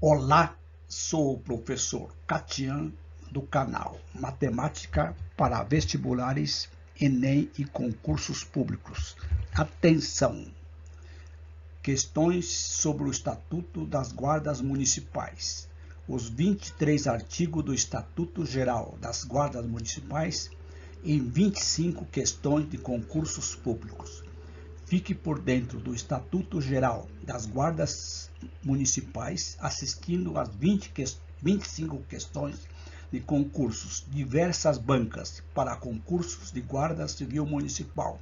Olá, sou o professor Catian do canal Matemática para Vestibulares, Enem e Concursos Públicos. Atenção! Questões sobre o Estatuto das Guardas Municipais. Os 23 artigos do Estatuto Geral das Guardas Municipais em 25 questões de concursos públicos. Fique por dentro do Estatuto Geral das Guardas Municipais, assistindo às 25 questões de concursos, diversas bancas para concursos de Guarda Civil Municipal.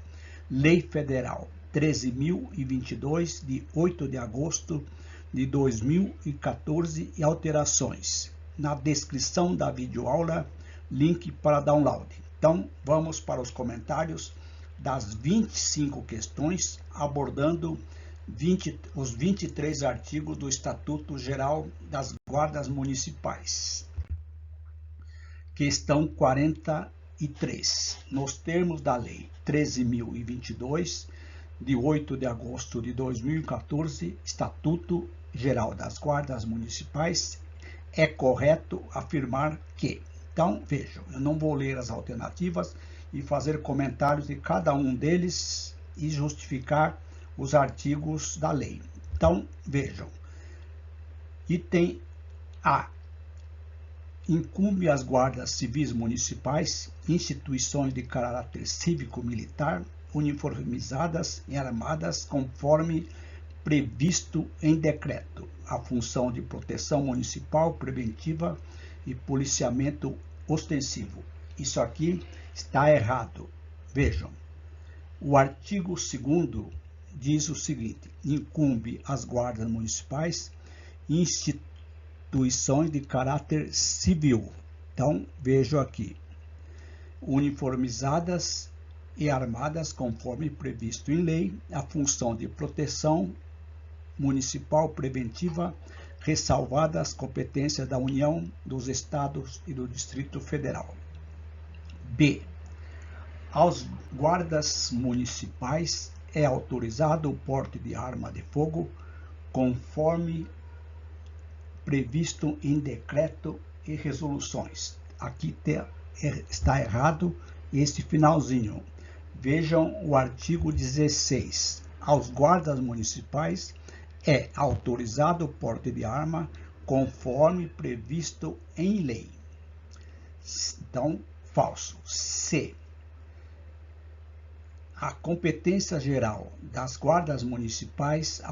Lei Federal 13.022, de 8 de agosto de 2014 e alterações. Na descrição da videoaula, link para download. Então, vamos para os comentários das 25 questões, abordando os 23 artigos do Estatuto Geral das Guardas Municipais. Questão 43. Nos termos da Lei 13.022, de 8 de agosto de 2014, Estatuto Geral das Guardas Municipais, é correto afirmar que... Então, vejam, eu não vou ler as alternativas e fazer comentários de cada um deles e justificar os artigos da lei. Então, vejam. Item A. Incumbe às guardas civis municipais, instituições de caráter cívico-militar, uniformizadas e armadas conforme previsto em decreto, a função de proteção municipal preventiva e policiamento ostensivo. Isso aqui está errado. Vejam, o artigo 2º diz o seguinte: incumbe às guardas municipais instituições de caráter civil. Então, vejam aqui, uniformizadas e armadas conforme previsto em lei, a função de proteção municipal preventiva, ressalvadas as competências da União, dos Estados e do Distrito Federal. B. Aos guardas municipais é autorizado o porte de arma de fogo, conforme previsto em decreto e resoluções. Aqui está errado este finalzinho. Vejam o artigo 16. Aos guardas municipais é autorizado o porte de arma conforme previsto em lei. Então, falso. C. A competência geral das guardas municipais,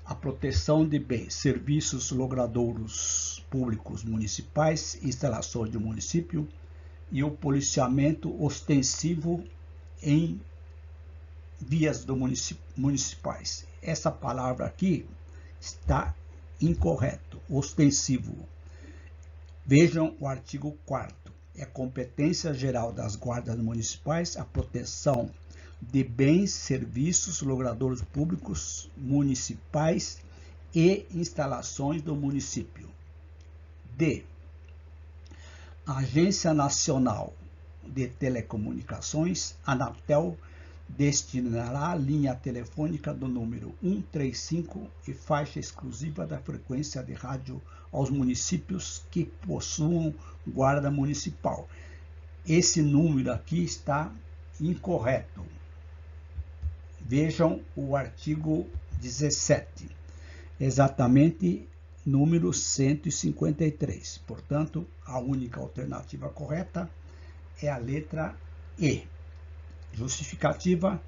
a proteção de bens, serviços, logradouros públicos municipais, instalações do município e o policiamento ostensivo em vias do municipais. Essa palavra aqui está incorreto, ostensivo. Vejam o artigo 4º. É competência geral das guardas municipais a proteção de bens, serviços, logradouros públicos municipais e instalações do município. D. A Agência Nacional de Telecomunicações, Anatel, destinará a linha telefônica do número 135 e faixa exclusiva da frequência de rádio aos municípios que possuam guarda municipal. Esse número aqui está incorreto. Vejam o artigo 17, exatamente número 153. Portanto, a única alternativa correta é a letra E. Justificativa,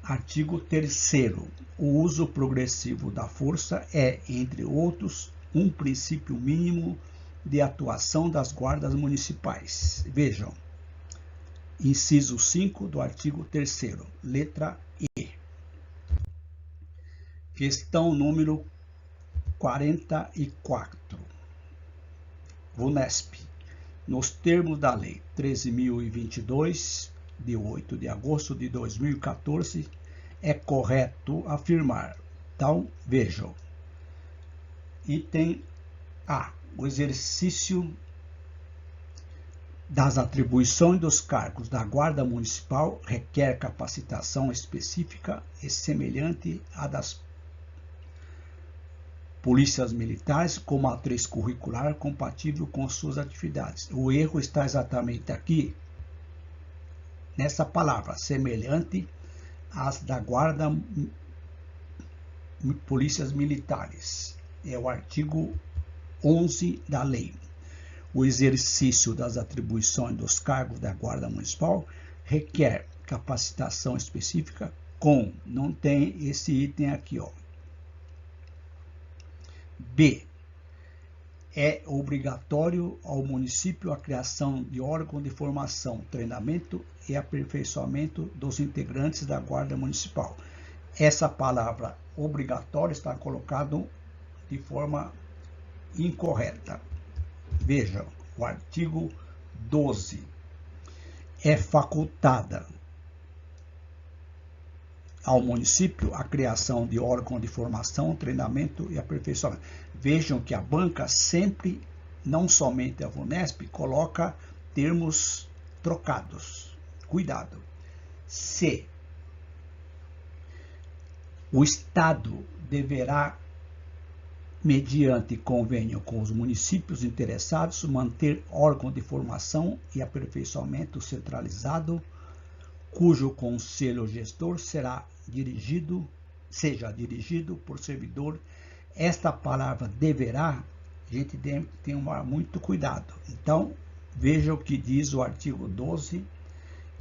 artigo 3º. O uso progressivo da força é, entre outros, um princípio mínimo de atuação das guardas municipais. Vejam, inciso 5 do artigo 3º, letra E. Questão número 44. VUNESP. Nos termos da Lei 13.022, de 8 de agosto de 2014, é correto afirmar. Então, vejam. Item A. O exercício das atribuições dos cargos da Guarda Municipal requer capacitação específica e semelhante à das polícias militares com matriz curricular compatível com suas atividades. O erro está exatamente aqui, nessa palavra, semelhante às da guarda polícias militares. É o artigo 11 da lei. O exercício das atribuições dos cargos da Guarda Municipal requer capacitação específica com, não tem esse item aqui, ó. B. É obrigatório ao município a criação de órgão de formação, treinamento e aperfeiçoamento dos integrantes da Guarda Municipal. Essa palavra obrigatório está colocado de forma incorreta. Vejam, o artigo 12. É facultada ao município a criação de órgão de formação, treinamento e aperfeiçoamento. Vejam que a banca sempre, não somente a VUNESP, coloca termos trocados. Cuidado. C. O Estado deverá, mediante convênio com os municípios interessados, manter órgão de formação e aperfeiçoamento centralizado, cujo conselho gestor seja dirigido por servidor. Esta palavra deverá, a gente tem que tomar muito cuidado. Então, veja o que diz o artigo 12,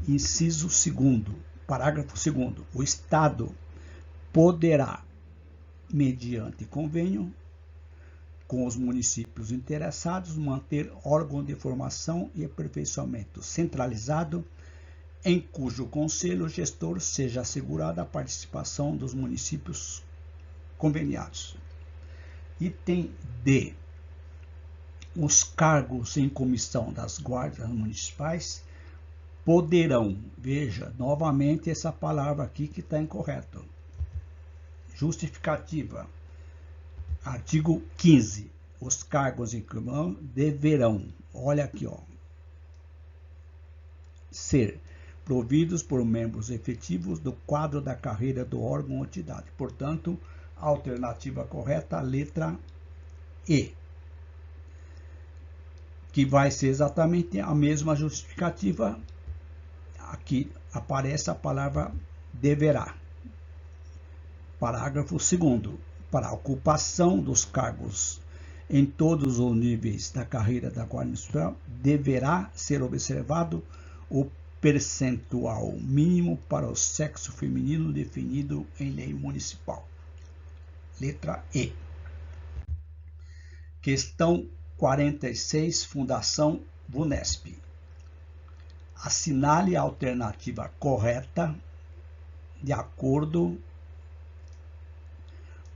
inciso 2º, parágrafo 2º. O Estado poderá, mediante convênio com os municípios interessados, manter órgão de formação e aperfeiçoamento centralizado, em cujo conselho gestor seja assegurada a participação dos municípios conveniados. Item D. Os cargos em comissão das guardas municipais poderão, veja novamente essa palavra aqui que está incorreto. Justificativa. Artigo 15. Os cargos em comissão deverão, olha aqui, ó, ser providos por membros efetivos do quadro da carreira do órgão ou entidade. Portanto, a alternativa correta, a letra E, que vai ser exatamente a mesma justificativa. Aqui aparece a palavra deverá. Parágrafo 2º. Para a ocupação dos cargos em todos os níveis da carreira da Guarda Municipal, deverá ser observado o percentual mínimo para o sexo feminino definido em lei municipal. Letra E. Questão 46, Fundação VUNESP. Assinale a alternativa correta de acordo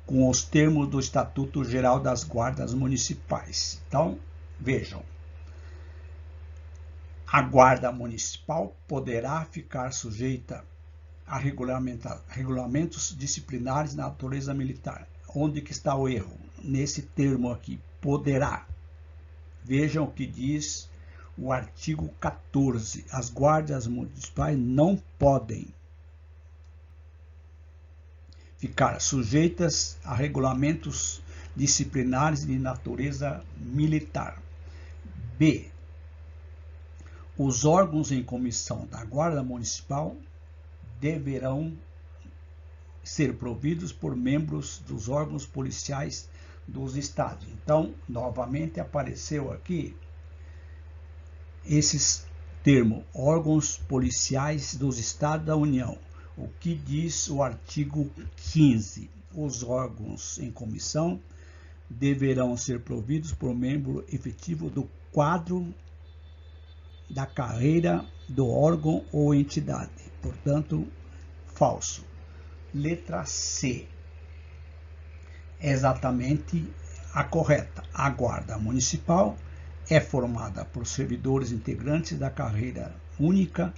com os termos do Estatuto Geral das Guardas Municipais. Então, vejam. A Guarda Municipal poderá ficar sujeita a regulamentos disciplinares de natureza militar. Onde que está o erro? Nesse termo aqui, poderá. Vejam o que diz o artigo 14. As guardas municipais não podem ficar sujeitas a regulamentos disciplinares de natureza militar. B. Os órgãos em comissão da Guarda Municipal deverão ser providos por membros dos órgãos policiais dos estados. Então, novamente apareceu aqui esses termos, órgãos policiais dos estados da União. O que diz o artigo 15? Os órgãos em comissão deverão ser providos por membro efetivo do quadro da carreira do órgão ou entidade. Portanto, falso. Letra C. É exatamente a correta. A Guarda Municipal é formada por servidores integrantes da carreira única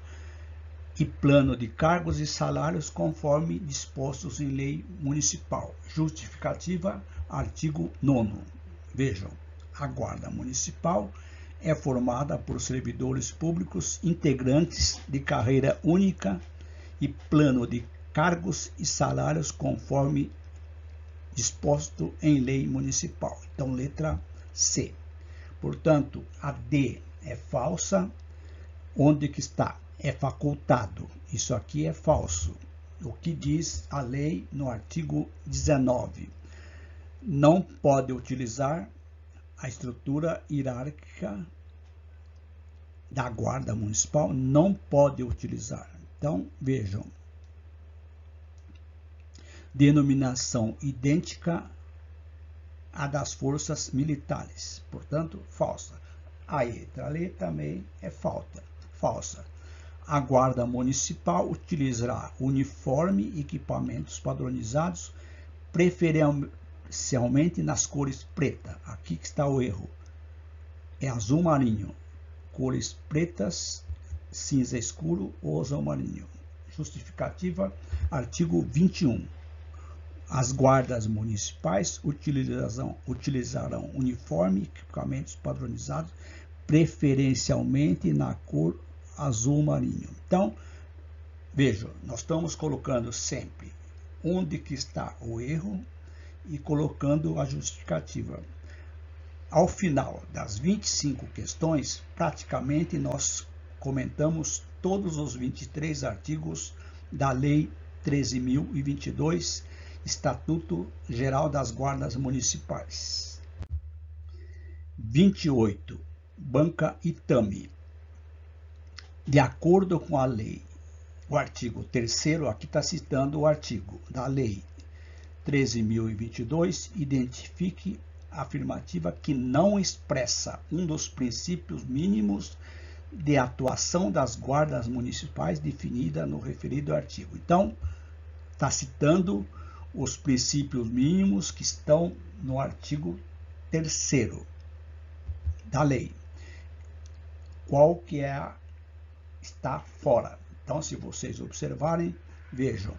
e plano de cargos e salários conforme dispostos em lei municipal. Justificativa, artigo 9º. Vejam, a Guarda Municipal é formada por servidores públicos integrantes de carreira única e plano de cargos e salários conforme disposto em lei municipal. Então, letra C. Portanto, a D é falsa. Onde que está? É facultado. Isso aqui é falso. O que diz a lei no artigo 19? Não pode utilizar a estrutura hierárquica da guarda municipal, não pode utilizar. Então, vejam. Denominação idêntica à das forças militares. Portanto, falsa. A letra L também é falsa. A guarda municipal utilizará uniforme e equipamentos padronizados, preferencialmente nas cores preta. Aqui que está o erro. É azul marinho. Cores pretas, cinza escuro ou azul marinho. Justificativa, artigo 21. As guardas municipais utilizarão uniforme e equipamentos padronizados, preferencialmente na cor azul marinho. Então, vejam, nós estamos colocando sempre onde que está o erro e colocando a justificativa. Ao final das 25 questões, praticamente nós comentamos todos os 23 artigos da Lei 13.022, Estatuto Geral das Guardas Municipais. 28. Banca Itame. De acordo com a lei, o artigo 3º, aqui está citando o artigo da Lei 13.022, identifique a afirmativa que não expressa um dos princípios mínimos de atuação das guardas municipais definida no referido artigo. Então, está citando os princípios mínimos que estão no artigo 3º da lei. Qual que é está fora. Então, se vocês observarem, vejam.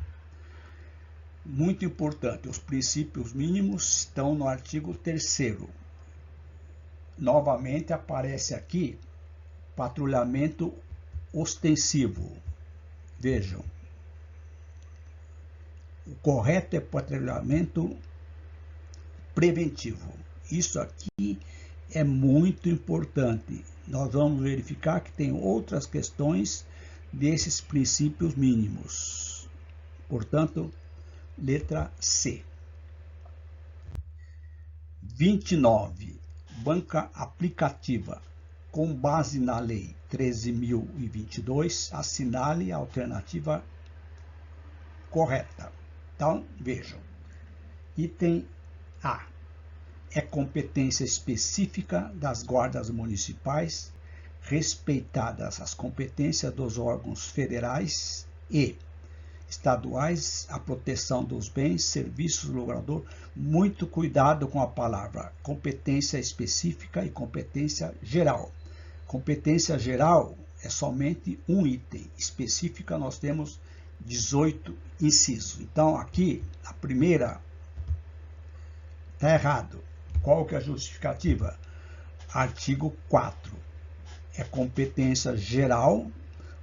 Muito importante, os princípios mínimos estão no artigo 3º. Novamente aparece aqui patrulhamento ostensivo. Vejam. O correto é patrulhamento preventivo. Isso aqui é muito importante. Nós vamos verificar que tem outras questões desses princípios mínimos. Portanto, letra C. 29. Banca aplicativa. Com base na Lei 13.022, assinale a alternativa correta. Então, vejam. Item A. É competência específica das guardas municipais, respeitadas as competências dos órgãos federais e estaduais, a proteção dos bens, serviços do logrador. Muito cuidado com a palavra competência específica e competência geral. Competência geral é somente um item. Específica nós temos 18 incisos. Então, aqui, a primeira está errado. Qual que é a justificativa? Artigo 4. É competência geral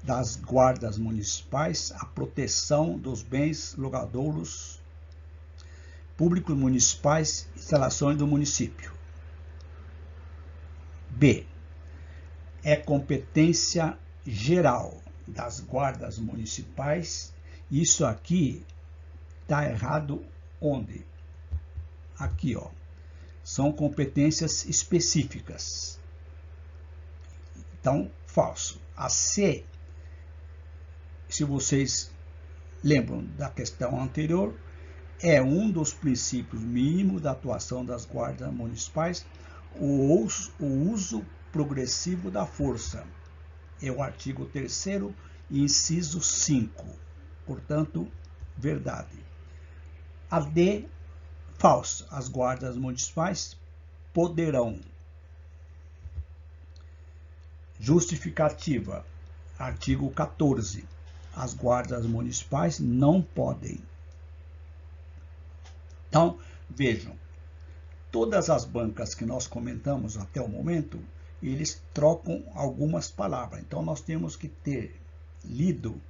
das guardas municipais a proteção dos bens logradouros públicos municipais, instalações do município. B. É competência geral das guardas municipais. Isso aqui está errado onde? Aqui, ó. São competências específicas. Então, falso. A C, se vocês lembram da questão anterior, é um dos princípios mínimos da atuação das guardas municipais, o uso progressivo da força. É o artigo 3º, inciso 5. Portanto, verdade. A D, falso. As guardas municipais poderão. Justificativa. Artigo 14. As guardas municipais não podem. Então, vejam. Todas as bancas que nós comentamos até o momento, eles trocam algumas palavras. Então, nós temos que ter lido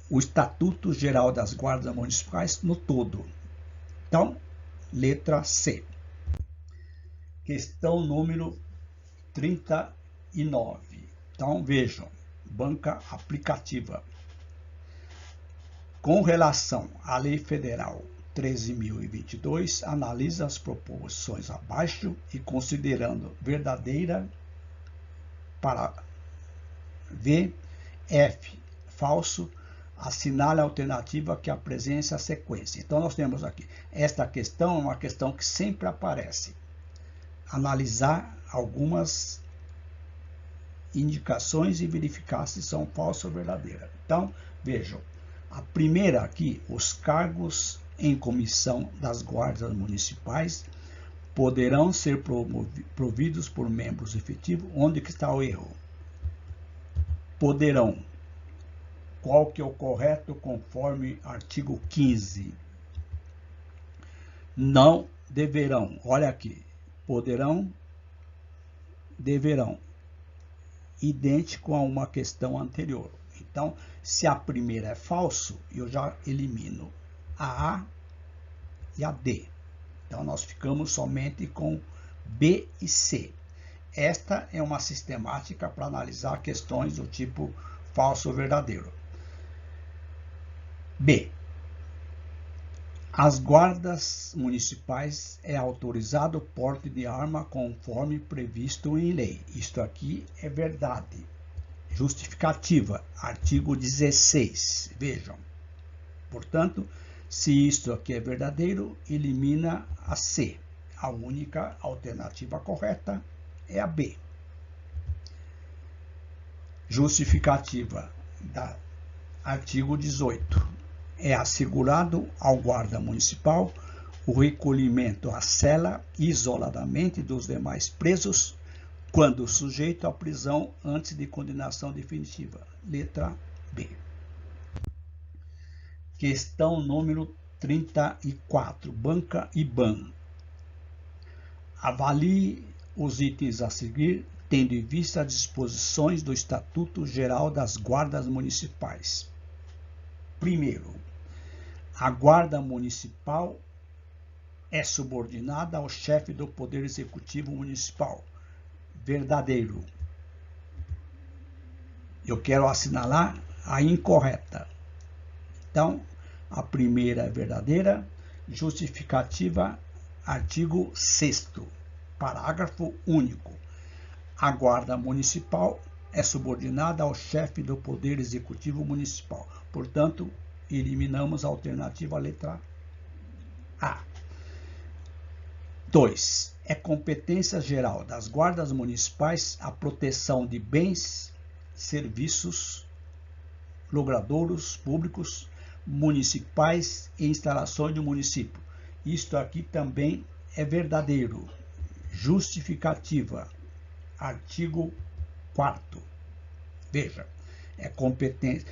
o Estatuto Geral das Guardas Municipais no todo. Então, letra C. Questão número 39. Então, vejam, banca aplicativa. Com relação à Lei Federal 13.022, analisa as proposições abaixo e, considerando verdadeira para V, F, falso, assinale a alternativa que apresente a sequência. Então, nós temos aqui, esta questão é uma questão que sempre aparece. Analisar algumas indicações e verificar se são falsas ou verdadeiras. Então, vejam, a primeira aqui, os cargos em comissão das guardas municipais poderão ser providos por membros efetivos. Onde que está o erro? Poderão. Qual que é o correto conforme artigo 15? Não deverão. Olha aqui. Poderão, deverão. Idêntico a uma questão anterior. Então, se a primeira é falso, eu já elimino a A e a D. Então, nós ficamos somente com B e C. Esta é uma sistemática para analisar questões do tipo falso ou verdadeiro. B. As guardas municipais é autorizado o porte de arma conforme previsto em lei. Isto aqui é verdade. Justificativa, artigo 16. Vejam. Portanto, se isto aqui é verdadeiro, elimina a C. A única alternativa correta é a B. Justificativa, artigo 18. É assegurado ao guarda municipal o recolhimento à cela isoladamente dos demais presos quando sujeito à prisão antes de condenação definitiva. Letra B. Questão número 34. Banca e BAN. Avalie os itens a seguir, tendo em vista as disposições do Estatuto Geral das Guardas Municipais. Primeiro, a Guarda Municipal é subordinada ao chefe do Poder Executivo Municipal. Verdadeiro. Eu quero assinalar a incorreta. Então, a primeira é verdadeira. Justificativa, artigo 6º, parágrafo único. A Guarda Municipal é subordinada ao chefe do Poder Executivo Municipal. Portanto, eliminamos a alternativa letra A. 2. É competência geral das guardas municipais a proteção de bens, serviços, logradouros públicos, municipais e instalações do município. Isto aqui também é verdadeiro. Justificativa, artigo 4º. Veja, é competência.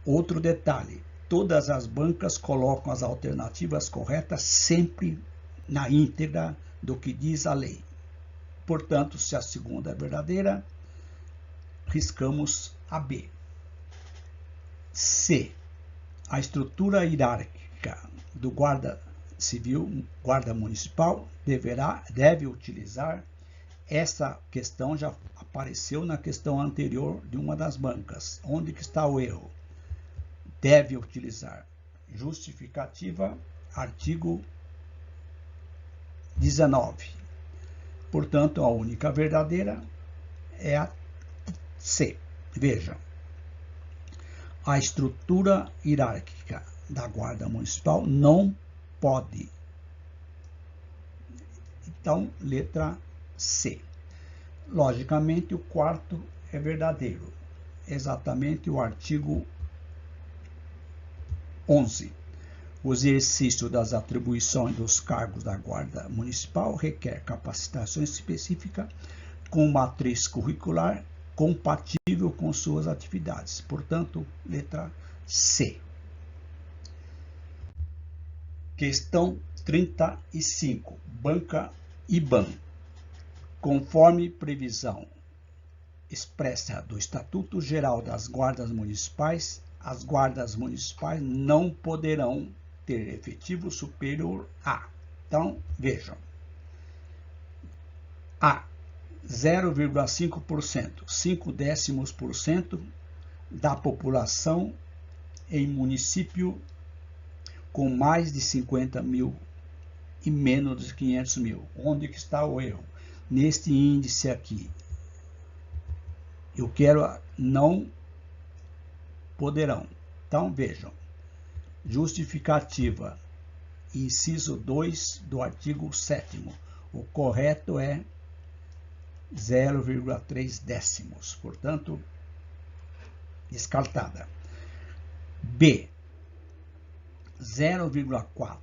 Outro detalhe, todas as bancas colocam as alternativas corretas sempre na íntegra do que diz a lei. Portanto, se a segunda é verdadeira, riscamos a B. C. A estrutura hierárquica do guarda civil, guarda municipal, deve utilizar. Essa questão já apareceu na questão anterior de uma das bancas. Onde que está o erro? Deve utilizar. Justificativa, artigo 19. Portanto, a única verdadeira é a C. Vejam. A estrutura hierárquica da Guarda Municipal não pode. Então, letra C. Logicamente, o quarto é verdadeiro. Exatamente o artigo 11. O exercício das atribuições dos cargos da Guarda Municipal requer capacitação específica com matriz curricular compatível com suas atividades. Portanto, letra C. Questão 35. Banca e BAN. Conforme previsão expressa do Estatuto Geral das Guardas Municipais, as guardas municipais não poderão ter efetivo superior a. Então, vejam. A, 0,5%, 0,5% da população em município com mais de 50 mil e menos de 500 mil. Onde que está o erro? Neste índice aqui. Eu quero não poderão. Então, vejam. Justificativa. Inciso 2 do artigo 7º. O correto é 0,3 décimos. Portanto, descartada. B, 0,4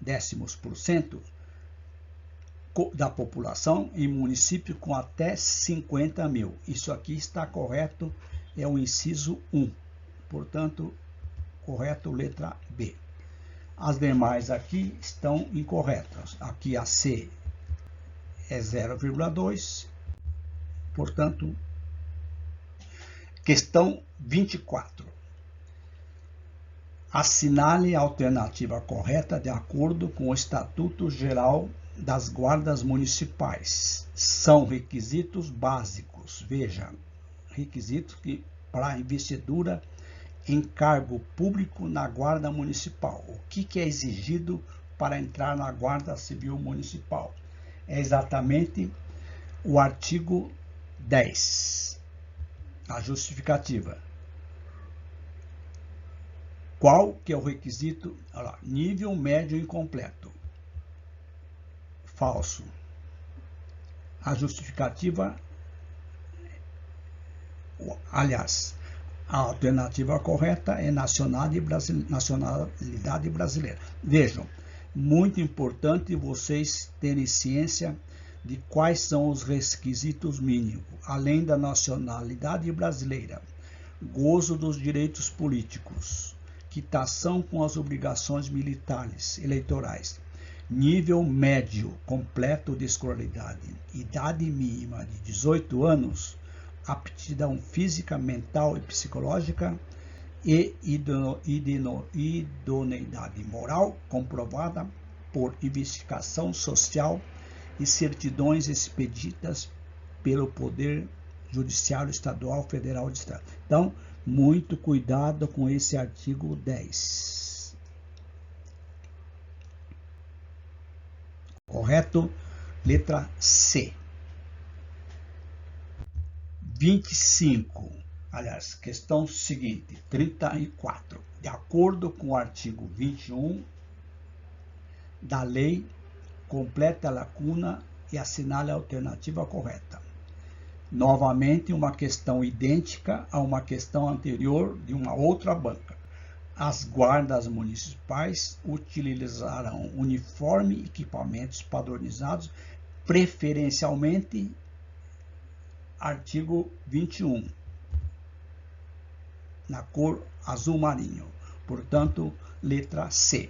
décimos por cento da população em município com até 50 mil. Isso aqui está correto, é o inciso 1. Portanto, correto, letra B. As demais aqui estão incorretas. Aqui a C é 0,2. Portanto, questão 24. Assinale a alternativa correta de acordo com o Estatuto Geral das Guardas Municipais. São requisitos básicos. Veja, requisitos que para investidura em cargo público na Guarda Municipal. O que é exigido para entrar na Guarda Civil Municipal? É exatamente o artigo 10. A justificativa. Qual que é o requisito? Olha lá, nível médio incompleto. Falso. A justificativa, aliás, a alternativa correta é nacionalidade brasileira. Vejam, muito importante vocês terem ciência de quais são os requisitos mínimos, além da nacionalidade brasileira, gozo dos direitos políticos, quitação com as obrigações militares, eleitorais, nível médio completo de escolaridade, idade mínima de 18 anos, aptidão física, mental e psicológica e idoneidade moral comprovada por investigação social e certidões expedidas pelo Poder Judiciário Estadual, Federal de Estado. Então, muito cuidado com esse artigo 10. Correto? Letra C. 25. Aliás, questão seguinte, 34. De acordo com o artigo 21 da lei, complete a lacuna e assinale a alternativa correta. Novamente, uma questão idêntica a uma questão anterior de uma outra banca. As guardas municipais utilizarão uniforme e equipamentos padronizados, preferencialmente artigo 21, na cor azul marinho. Portanto, letra C.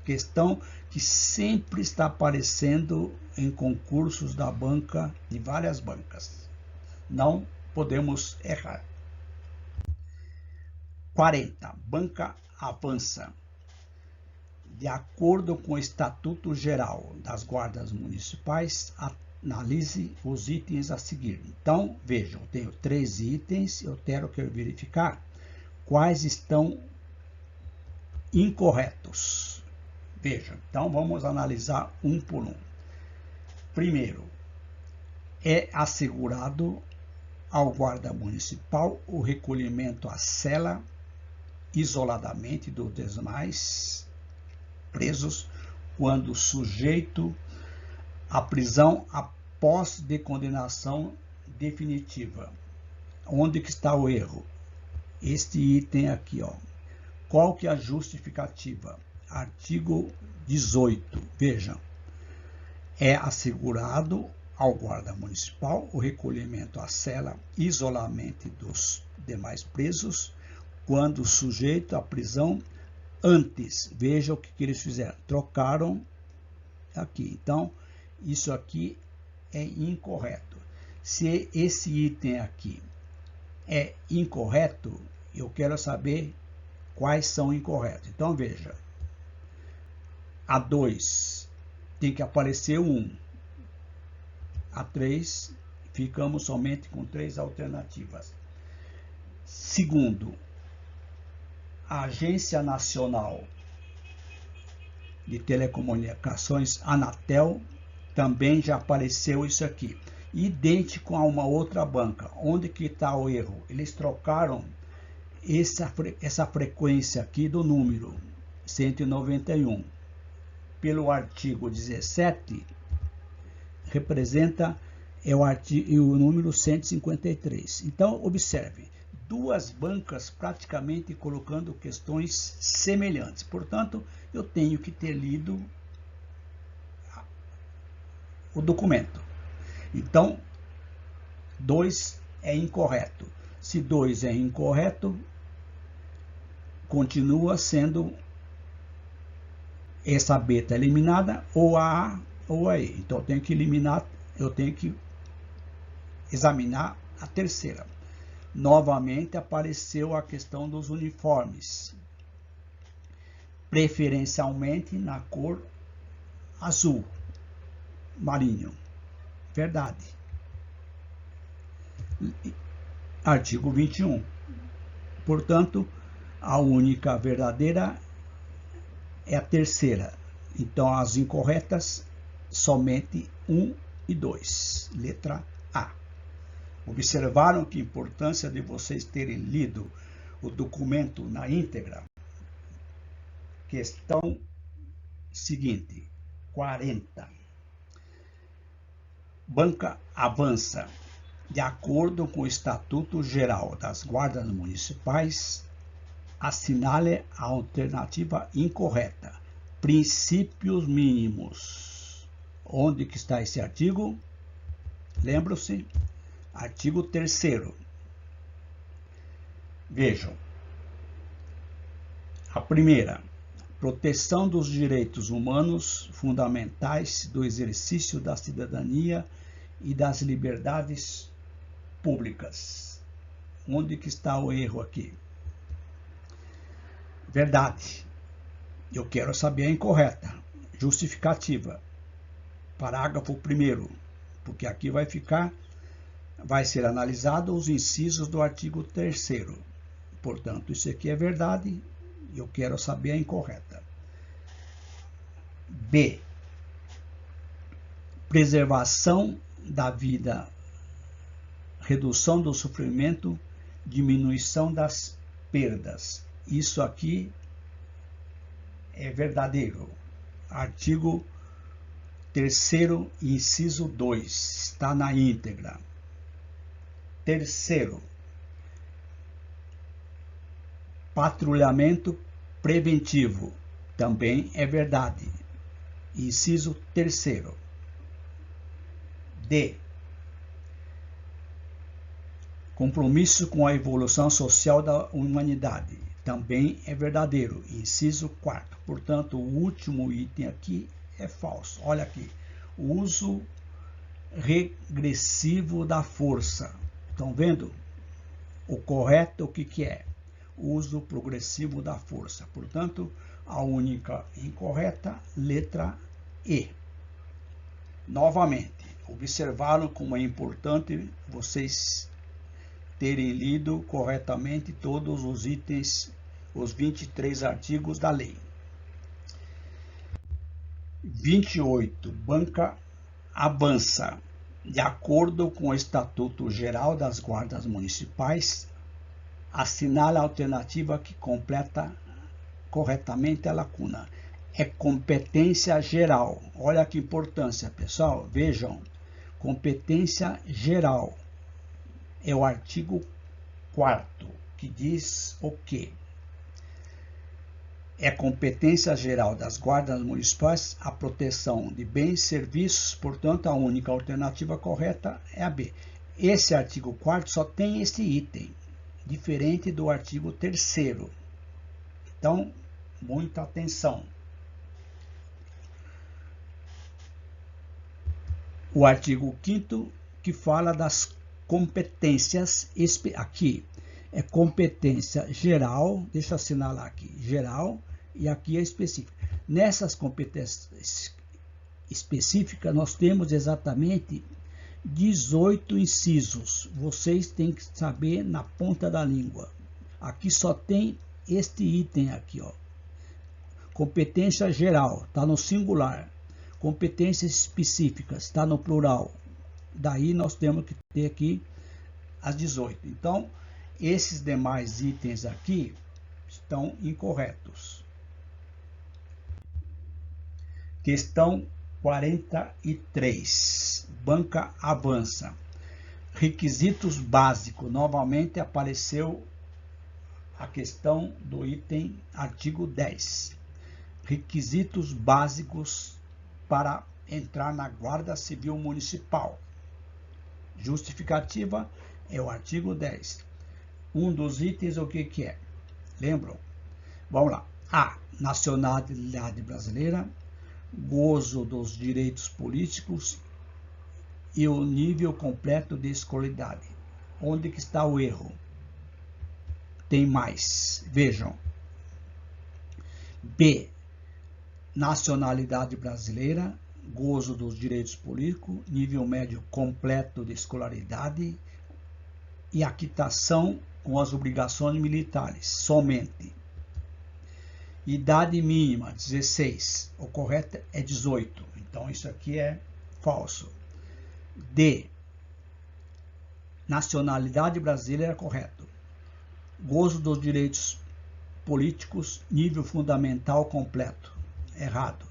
Questão que sempre está aparecendo em concursos da banca, de várias bancas. Não podemos errar. 40. Banca avança. De acordo com o Estatuto Geral das Guardas Municipais, analise os itens a seguir. Então, vejam, eu tenho 3 itens, eu quero verificar quais estão incorretos. Vejam, então vamos analisar um por um. Primeiro, é assegurado ao guarda municipal o recolhimento à cela isoladamente dos demais presos quando sujeito à prisão após de condenação definitiva. Onde que está o erro? Este item aqui, ó. Qual que é a justificativa? Artigo 18. Vejam. É assegurado ao guarda municipal o recolhimento à cela isoladamente dos demais presos quando sujeito à prisão antes. Veja o que eles fizeram. Trocaram aqui. Então, isso aqui é incorreto. Se esse item aqui é incorreto, eu quero saber quais são incorretos. Então, veja, a 2 tem que aparecer 1. A 3, ficamos somente com 3 alternativas. Segundo, a Agência Nacional de Telecomunicações, Anatel, também já apareceu isso aqui. Idêntico a uma outra banca. Onde que está o erro? Eles trocaram essa frequência aqui do número 191 pelo artigo 17, representa o número 153. Então, observe, duas bancas praticamente colocando questões semelhantes. Portanto, eu tenho que ter lido o documento. Então, 2 é incorreto. Se 2 é incorreto, continua sendo essa beta eliminada, ou a A ou a E. Então, eu tenho que eliminar, eu tenho que examinar a terceira. Novamente apareceu a questão dos uniformes, preferencialmente na cor azul marinho. Verdade. Artigo 21. Portanto, a única verdadeira é a terceira. Então, as incorretas, somente 1 e 2. Letra A. Observaram que a importância de vocês terem lido o documento na íntegra? Questão seguinte, 40. Banca avança. De acordo com o Estatuto Geral das Guardas Municipais, assinale a alternativa incorreta. Princípios mínimos. Onde que está esse artigo? Lembram-se? Artigo 3º. Vejam. A primeira, proteção dos direitos humanos fundamentais, do exercício da cidadania e das liberdades públicas. Onde que está o erro aqui? Verdade. Eu quero saber a incorreta. Justificativa. Parágrafo 1º, porque aqui vai ser analisado os incisos do artigo 3º. Portanto, isso aqui é verdade. Eu quero saber a incorreta. B. Preservação da vida, redução do sofrimento, diminuição das perdas. Isso aqui é verdadeiro. Artigo 3º, inciso 2, está na íntegra. Terceiro, patrulhamento preventivo, também é verdade. Inciso 3º. D. Compromisso com a evolução social da humanidade, também é verdadeiro. Inciso 4º. Portanto, o último item aqui é falso. Olha aqui, o uso regressivo da força. Estão vendo? O correto, o que é? O uso progressivo da força. Portanto, a única incorreta, letra E. Novamente, observaram como é importante vocês terem lido corretamente todos os itens, os 23 artigos da lei. 28. Banca avança. De acordo com o Estatuto Geral das Guardas Municipais, assinala a alternativa que completa corretamente a lacuna. É competência geral. Olha que importância, pessoal. Vejam, competência geral. É o artigo 4º, que diz o quê? É competência geral das guardas municipais a proteção de bens e serviços, portanto, a única alternativa correta é a B. Esse artigo 4º só tem esse item, diferente do artigo 3º. Então, muita atenção. O artigo 5º, que fala das competências aqui. é competência geral, deixa eu assinalar aqui, geral, e aqui é específica. Nessas competências específicas, nós temos exatamente 18 incisos. Vocês têm que saber na ponta da língua. Aqui só tem este item aqui, ó. Competência geral, está no singular. Competências específicas, está no plural. Daí nós temos que ter aqui as 18. Então, esses demais itens aqui estão incorretos. Questão 43. Banca avança. Requisitos básicos. Novamente apareceu a questão do item artigo 10. Requisitos básicos para entrar na Guarda Civil Municipal. Justificativa é o artigo 10. Um dos itens, o que é? Lembram? Vamos lá. A. Nacionalidade brasileira, gozo dos direitos políticos e o nível completo de escolaridade. Onde que está o erro? Tem mais. Vejam. B. Nacionalidade brasileira, gozo dos direitos políticos, nível médio completo de escolaridade e a quitação com as obrigações militares, somente. Idade mínima, 16. O correto é 18. Então, isso aqui é falso. D. Nacionalidade brasileira, correto. Gozo dos direitos políticos, nível fundamental completo. Errado.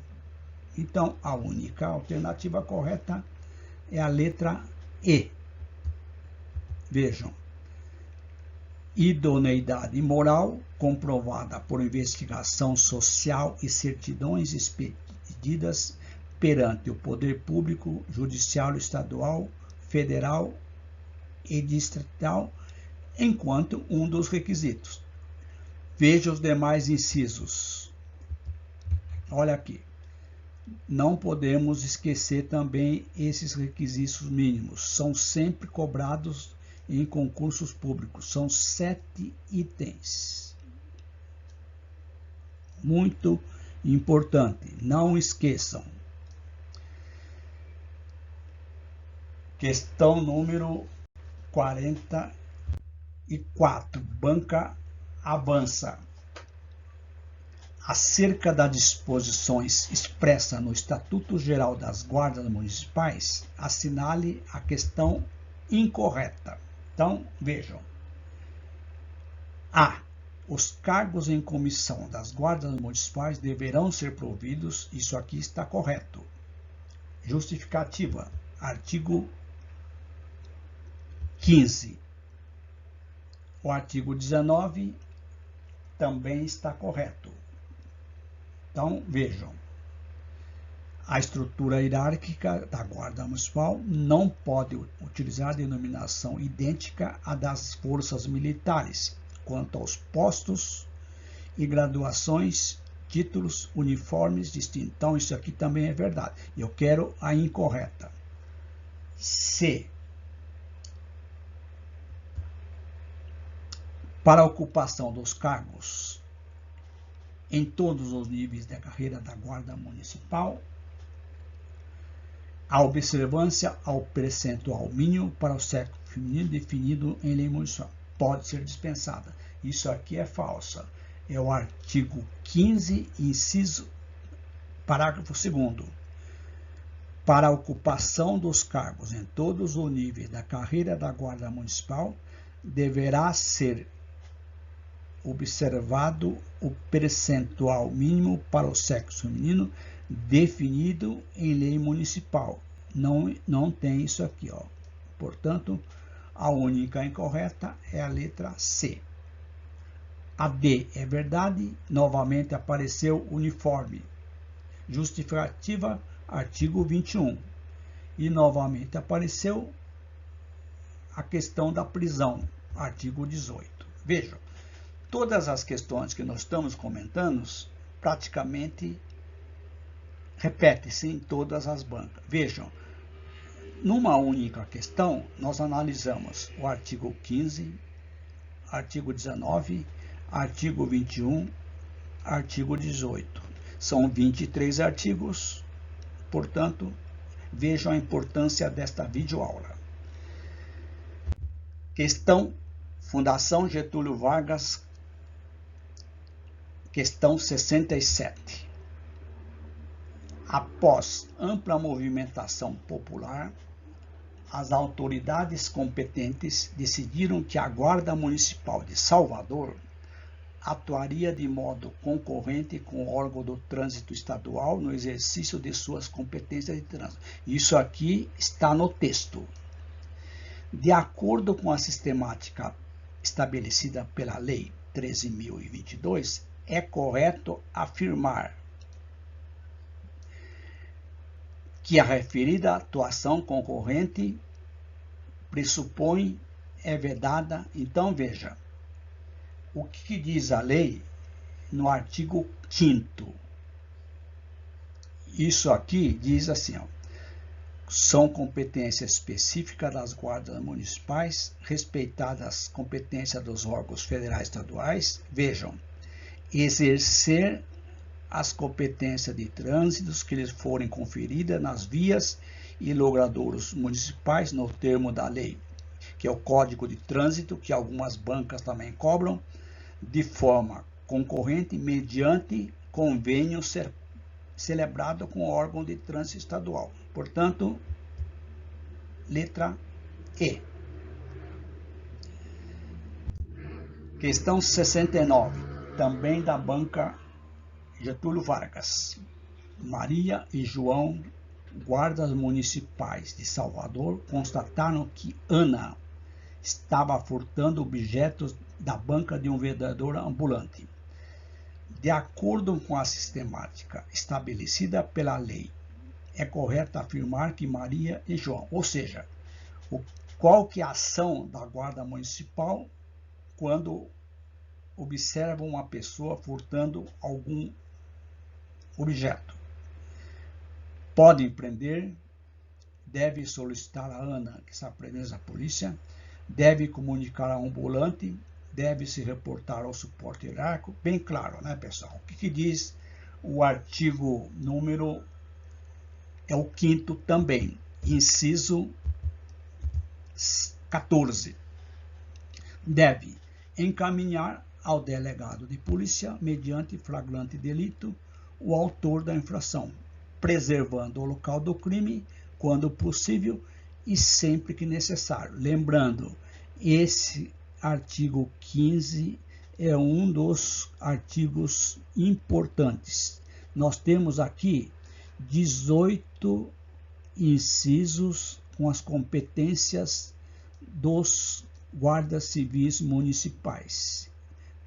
Então, a única alternativa correta é a letra E. Vejam. Idoneidade moral comprovada por investigação social e certidões expedidas perante o poder público, judiciário estadual, federal e distrital, enquanto um dos requisitos. Veja os demais incisos. Olha aqui. Não podemos esquecer também esses requisitos mínimos. São sempre cobrados em concursos públicos. São 7 itens. Muito importante. Não esqueçam. Questão número 44. Banca avança. Acerca das disposições expressas no Estatuto Geral das Guardas Municipais, assinale a questão incorreta. Então, vejam. A. Os cargos em comissão das guardas municipais deverão ser providos. Isso aqui está correto. Justificativa. Artigo 15. O artigo 19 também está correto. Então, vejam. A estrutura hierárquica da Guarda Municipal não pode utilizar denominação idêntica à das forças militares, quanto aos postos e graduações, títulos, uniformes distintos. Então, isso aqui também é verdade. Eu quero a incorreta. C. Para a ocupação dos cargos em todos os níveis da carreira da Guarda Municipal, a observância ao percentual mínimo para o sexo feminino definido em lei municipal pode ser dispensada. Isso aqui é falsa. É o artigo 15, inciso, parágrafo 2º. Para a ocupação dos cargos em todos os níveis da carreira da Guarda Municipal, deverá ser observado o percentual mínimo para o sexo feminino definido em lei municipal. Não tem isso aqui, ó. Portanto, a única incorreta é a letra C. A D é verdade. Novamente apareceu uniforme. Justificativa, artigo 21. E novamente apareceu a questão da prisão, artigo 18. Vejam, todas as questões que nós estamos comentando praticamente repete-se em todas as bancas. Vejam, numa única questão, nós analisamos o artigo 15, artigo 19, artigo 21, artigo 18. São 23 artigos, portanto, vejam a importância desta videoaula. Questão Fundação Getúlio Vargas, questão 67. Após ampla movimentação popular, as autoridades competentes decidiram que a Guarda Municipal de Salvador atuaria de modo concorrente com o órgão do trânsito estadual no exercício de suas competências de trânsito. Isso aqui está no texto. De acordo com a sistemática estabelecida pela Lei 13.022, é correto afirmar que a referida atuação concorrente pressupõe, é vedada. Então, veja, o que diz a lei no artigo 5º. Isso aqui diz assim, ó, são competências específicas das guardas municipais, respeitadas as competências dos órgãos federais e estaduais. Vejam, exercer as competências de trânsitos que lhes forem conferidas nas vias e logradouros municipais no termo da lei, que é o Código de Trânsito, que algumas bancas também cobram, de forma concorrente mediante convênio celebrado com o órgão de trânsito estadual. Portanto, letra E. Questão 69, também da banca Getúlio Vargas. Maria e João, guardas municipais de Salvador, constataram que Ana estava furtando objetos da banca de um vendedor ambulante. De acordo com a sistemática estabelecida pela lei, é correto afirmar que Maria e João, ou seja, qual que é a ação da guarda municipal quando observam uma pessoa furtando algum objeto? Podem prender, deve solicitar a Ana que está presa à polícia, deve comunicar ao ambulante, deve se reportar ao suporte hierárquico. Bem claro, né, pessoal? O que diz o artigo número, é o 5º também, inciso 14. Deve encaminhar ao delegado de polícia, mediante flagrante delito, o autor da infração, preservando o local do crime quando possível e sempre que necessário. Lembrando, esse artigo 15 é um dos artigos importantes. Nós temos aqui 18 incisos com as competências dos guardas civis municipais.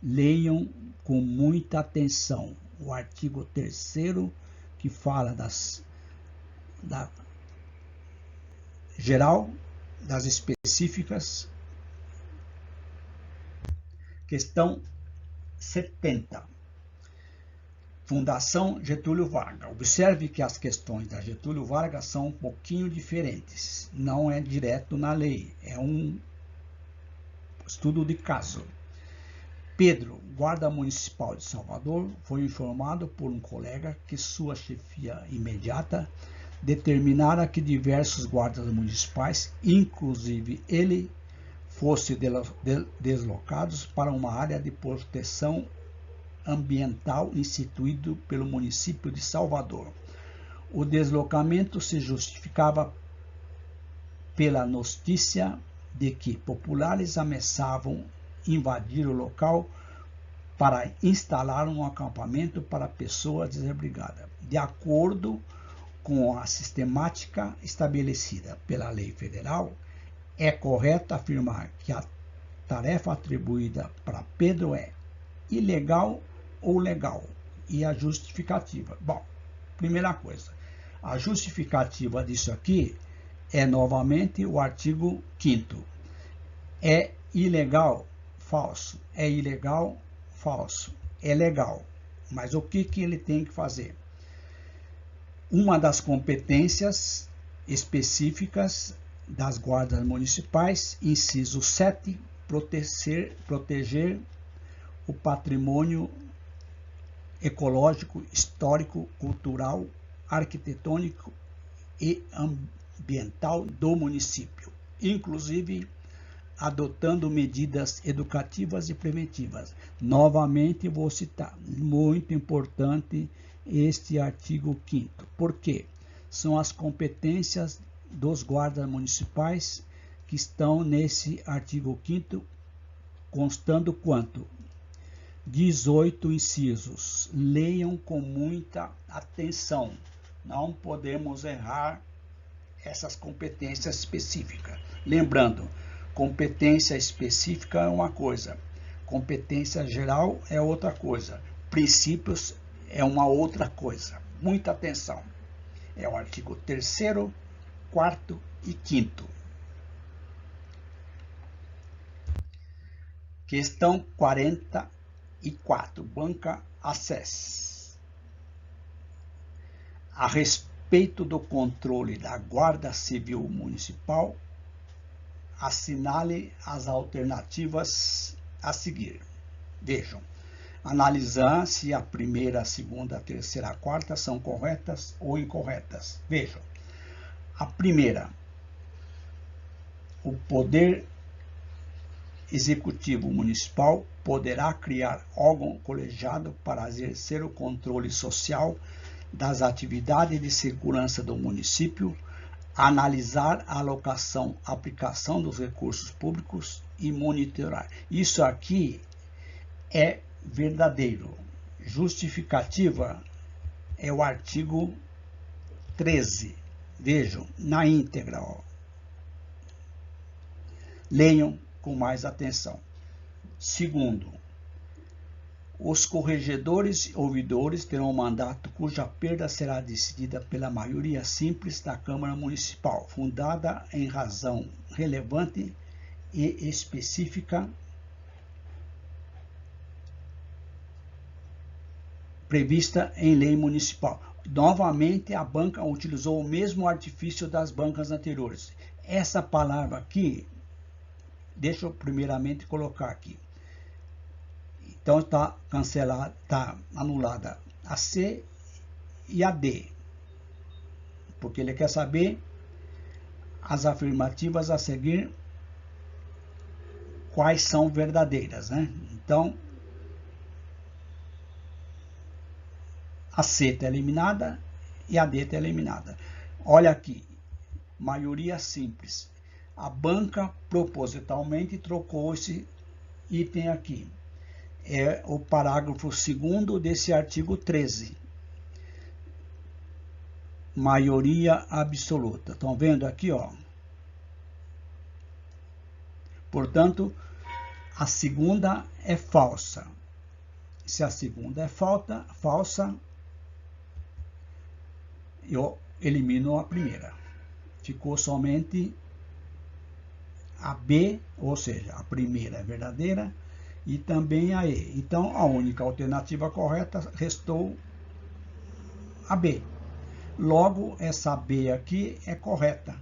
Leiam com muita atenção o artigo 3º, que fala da geral, das específicas. Questão 70. Fundação Getúlio Vargas. Observe que as questões da Getúlio Vargas são um pouquinho diferentes. Não é direto na lei, é um estudo de caso. Pedro, guarda municipal de Salvador, foi informado por um colega que sua chefia imediata determinara que diversos guardas municipais, inclusive ele, fossem deslocados para uma área de proteção ambiental instituído pelo município de Salvador. O deslocamento se justificava pela notícia de que populares ameaçavam invadir o local para instalar um acampamento para pessoas desabrigadas. De acordo com a sistemática estabelecida pela lei federal, é correto afirmar que a tarefa atribuída para Pedro é ilegal ou legal, e a justificativa. Bom, primeira coisa, a justificativa disso aqui é novamente o artigo 5º. É ilegal, falso. É ilegal, falso. É legal. Mas o que ele tem que fazer? Uma das competências específicas das guardas municipais, inciso 7, proteger o patrimônio ecológico, histórico, cultural, arquitetônico e ambiental do município, inclusive adotando medidas educativas e preventivas. Novamente vou citar, muito importante este artigo 5º. Por quê? São as competências dos guardas municipais que estão nesse artigo 5º, constando quanto? 18 incisos. Leiam com muita atenção. Não podemos errar essas competências específicas. Lembrando, competência específica é uma coisa, competência geral é outra coisa, princípios é uma outra coisa. Muita atenção. É o artigo 3º, 4º e 5º. Questão 44. Banca Acess. A respeito do controle da Guarda Civil Municipal, assinale as alternativas a seguir. Vejam, analisar se a primeira, a segunda, a terceira, a quarta são corretas ou incorretas. Vejam, a primeira, o Poder Executivo Municipal poderá criar órgão colegiado para exercer o controle social das atividades de segurança do município, analisar a alocação, aplicação dos recursos públicos e monitorar. Isso aqui é verdadeiro. Justificativa é o artigo 13. Vejam, na íntegra. Leiam com mais atenção. Segundo, os corregedores e ouvidores terão um mandato cuja perda será decidida pela maioria simples da Câmara Municipal, fundada em razão relevante e específica prevista em lei municipal. Novamente, a banca utilizou o mesmo artifício das bancas anteriores. Essa palavra aqui, deixa eu primeiramente colocar aqui. Então está cancelada, está anulada a C e a D, porque ele quer saber as afirmativas a seguir quais são verdadeiras, né? Então a C está eliminada e a D está eliminada. Olha aqui, maioria simples. A banca propositalmente trocou esse item aqui. É o parágrafo 2º desse artigo 13. Maioria absoluta. Estão vendo aqui, ó? Portanto, a segunda é falsa. Se a segunda é falsa, eu elimino a primeira. Ficou somente a B, ou seja, a primeira é verdadeira, e também a E. Então, a única alternativa correta restou a B. Logo, essa B aqui é correta.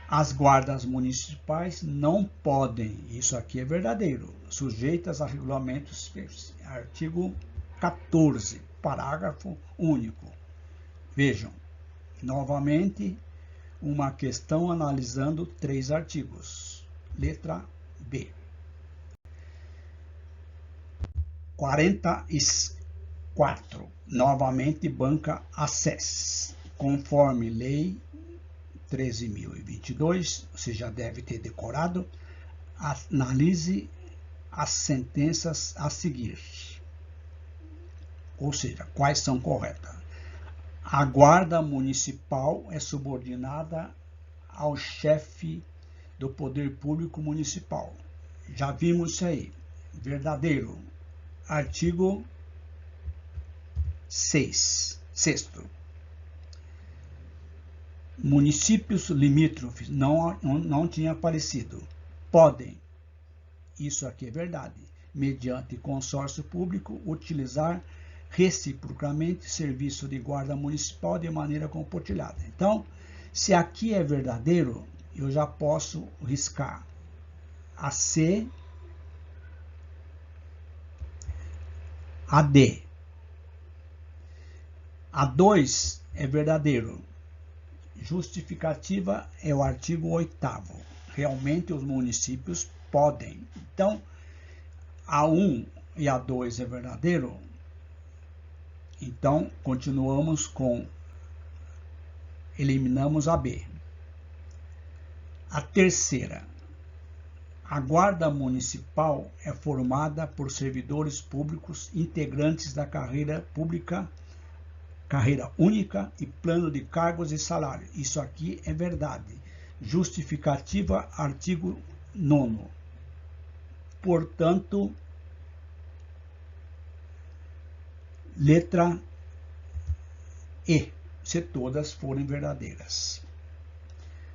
As guardas municipais não podem, isso aqui é verdadeiro, sujeitas a regulamentos, artigo 14, parágrafo único. Vejam, novamente, uma questão analisando 3 artigos. Letra B. 44. Novamente, banca Acess. Conforme lei 13.022, você já deve ter decorado, analise as sentenças a seguir. Ou seja, quais são corretas. A guarda municipal é subordinada ao chefe do poder público municipal. Já vimos isso aí. Verdadeiro. Artigo 6. Municípios limítrofes, não tinha aparecido. Podem, isso aqui é verdade, mediante consórcio público, utilizar reciprocamente serviço de guarda municipal de maneira compartilhada. Então, se aqui é verdadeiro, eu já posso riscar. a C, a D. A 2 é verdadeiro. Justificativa é o artigo 8º. Realmente os municípios podem. Então, a 1 e a 2 é verdadeiro. Então, continuamos com... Eliminamos a B. A terceira. A Guarda Municipal é formada por servidores públicos integrantes da carreira pública, carreira única e plano de cargos e salário. Isso aqui é verdade. Justificativa, artigo 9º. Portanto, letra E, se todas forem verdadeiras.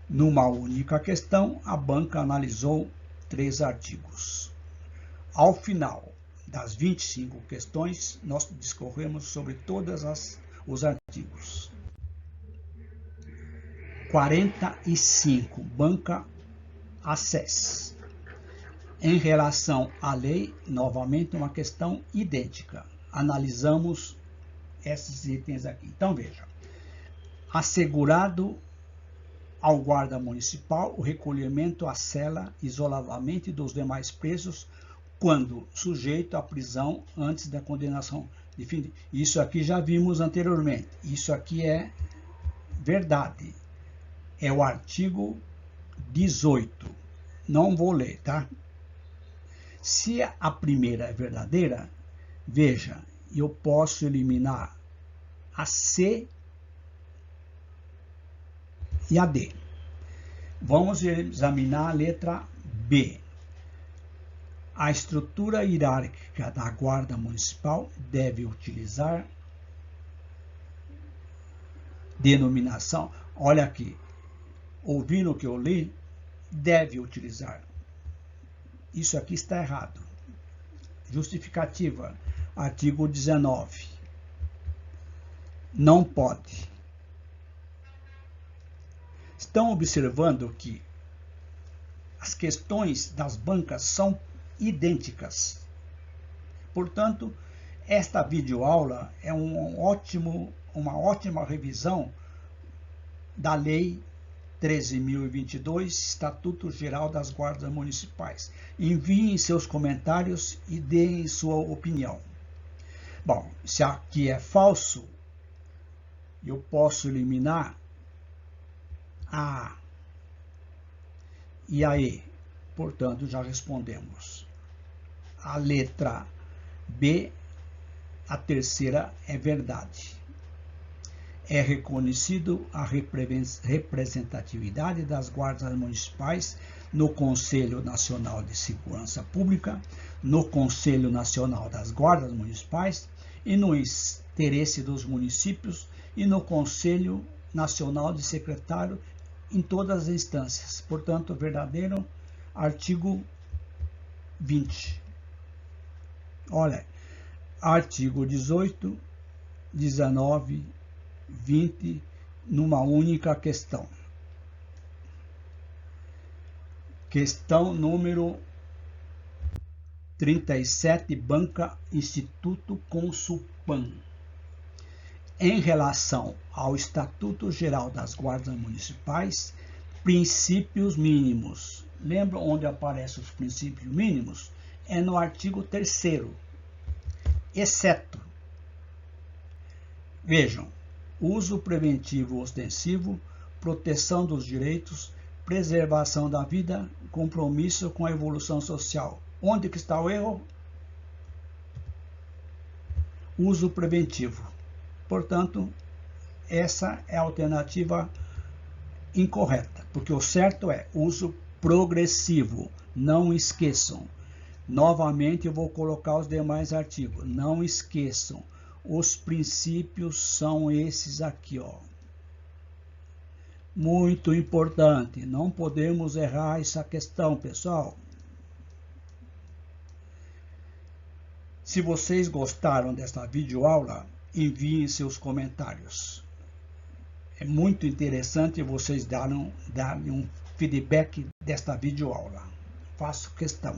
Numa única questão, a banca analisou 3 artigos. Ao final das 25 questões, nós discorremos sobre todos os artigos. 45. Banca ACES. Em relação à lei, novamente uma questão idêntica. Analisamos esses itens aqui. Então, veja. Assegurado ao guarda municipal o recolhimento à cela isoladamente dos demais presos quando sujeito à prisão antes da condenação definitiva. Isso aqui já vimos anteriormente. Isso aqui é verdade. É o artigo 18. Não vou ler, tá? Se a primeira é verdadeira, veja, eu posso eliminar a C e a D. Vamos examinar a letra B. A estrutura hierárquica da Guarda Municipal deve utilizar denominação. Olha aqui, ouvindo o que eu li, deve utilizar. Isso aqui está errado. Justificativa, artigo 19. Não pode. Estão observando que as questões das bancas são idênticas. Portanto, esta videoaula é uma ótima revisão da Lei 13.022, Estatuto Geral das Guardas Municipais. Enviem seus comentários e deem sua opinião. Bom, se aqui é falso, eu posso eliminar a A e a E. Portanto, já respondemos. A letra B, a terceira, é verdade. É reconhecido a representatividade das guardas municipais no Conselho Nacional de Segurança Pública, no Conselho Nacional das Guardas Municipais e no interesse dos municípios e no Conselho Nacional de Secretário em todas as instâncias. Portanto, verdadeiro, artigo 20. Olha, artigo 18, 19, 20, numa única questão. Questão número 37, Banca Instituto Consulpan. Em relação ao Estatuto Geral das Guardas Municipais, princípios mínimos. Lembra onde aparecem os princípios mínimos? É no artigo 3º. Exceto, vejam, uso preventivo ostensivo, proteção dos direitos, preservação da vida, compromisso com a evolução social. Onde que está o erro? Uso preventivo. Portanto, essa é a alternativa incorreta, porque o certo é uso progressivo. Não esqueçam. Novamente, eu vou colocar os demais artigos. Não esqueçam. Os princípios são esses aqui, ó. Muito importante. Não podemos errar essa questão, pessoal. Se vocês gostaram desta videoaula, enviem seus comentários. É muito interessante vocês darem um feedback desta videoaula. faço questão.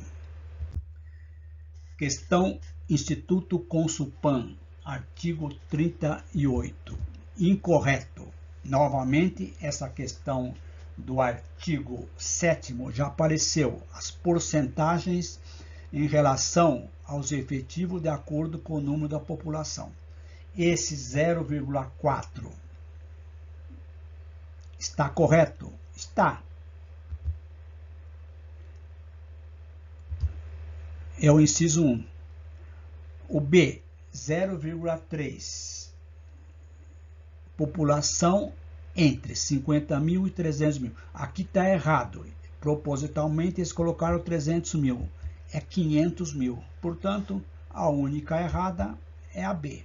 Questão Instituto Consulpan, artigo 38. Incorreto. Novamente, essa questão do artigo 7º já apareceu. As porcentagens em relação aos efetivos de acordo com o número da população. Esse 0,4 está correto? Está. É o inciso 1. O B, 0,3. População entre 50 mil e 300 mil. Aqui está errado. Propositalmente eles colocaram 300 mil. É 500 mil. Portanto, a única errada é a B.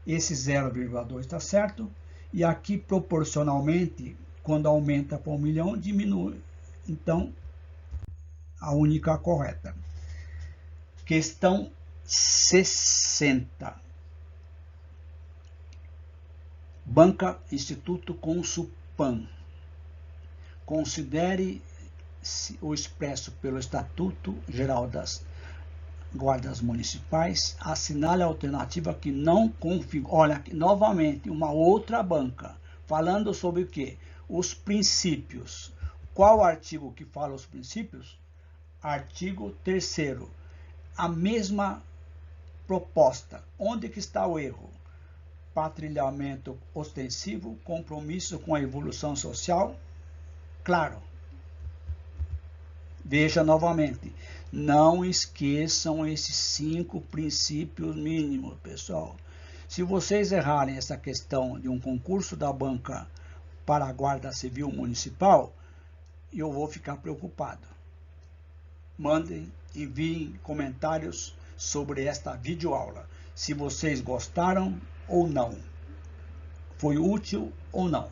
Esse 0,2 está certo. E aqui, proporcionalmente, quando aumenta para 1 milhão, diminui. Então, a única correta. Questão 60. Banca Instituto Consulpan. Considere o expresso pelo Estatuto Geral das Guardas Municipais, assinale a alternativa que não configura. Olha, aqui, novamente, uma outra banca, falando sobre o quê? Os princípios. Qual artigo que fala os princípios? Artigo 3º. A mesma proposta. Onde que está o erro? Patrilhamento ostensivo, compromisso com a evolução social? Claro. Veja novamente. Não esqueçam esses 5 princípios mínimos, pessoal. Se vocês errarem essa questão de um concurso da banca para a Guarda Civil Municipal, eu vou ficar preocupado. Mandem, enviem comentários sobre esta videoaula. Se vocês gostaram ou não. Foi útil ou não.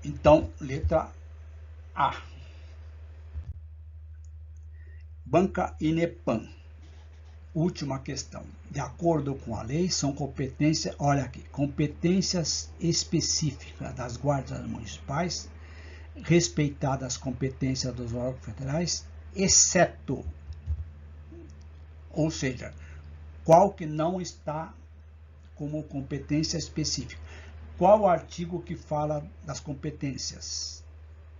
Então, letra A. Banca Inepan. Última questão. De acordo com a lei, são competências, olha aqui, competências específicas das guardas municipais, respeitadas as competências dos órgãos federais, exceto, ou seja, qual que não está como competência específica. Qual o artigo que fala das competências?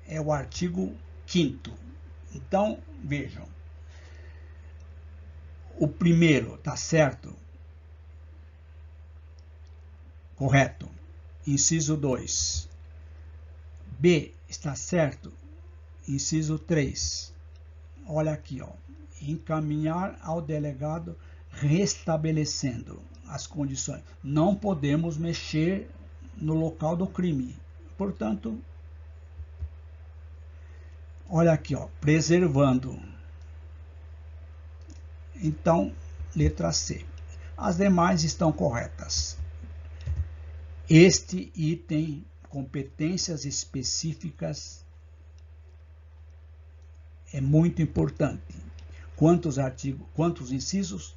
É o artigo 5º. Então, vejam. O primeiro está certo? Correto. Inciso 2. B está certo? Inciso 3. Olha aqui, ó. Encaminhar ao delegado restabelecendo as condições. Não podemos mexer no local do crime. Portanto, olha aqui, ó, preservando. Então, letra C. As demais estão corretas. Este item, competências específicas, é muito importante. Quantos artigos, quantos incisos?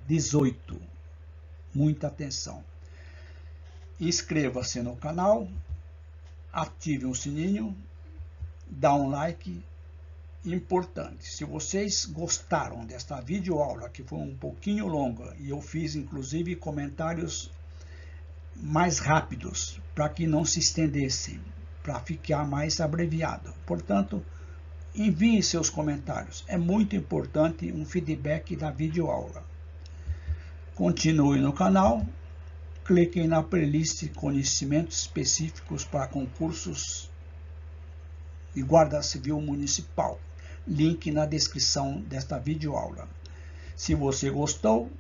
18. Muita atenção. Inscreva-se no canal, ative o sininho, dá um like. Importante, se vocês gostaram desta videoaula, que foi um pouquinho longa, e eu fiz inclusive comentários mais rápidos, para que não se estendesse, para ficar mais abreviado. Portanto, envie seus comentários. É muito importante um feedback da videoaula. Continue no canal, cliquem na playlist Conhecimentos Específicos para Concursos e Guarda Civil Municipal. Link na descrição desta videoaula. Se você gostou,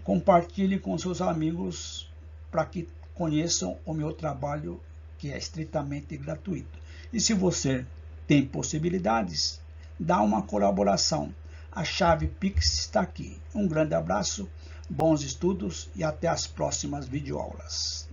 compartilhe com seus amigos para que conheçam o meu trabalho, que é estritamente gratuito. E se você tem possibilidades, dá uma colaboração. A chave Pix está aqui. Um grande abraço, bons estudos e até as próximas videoaulas.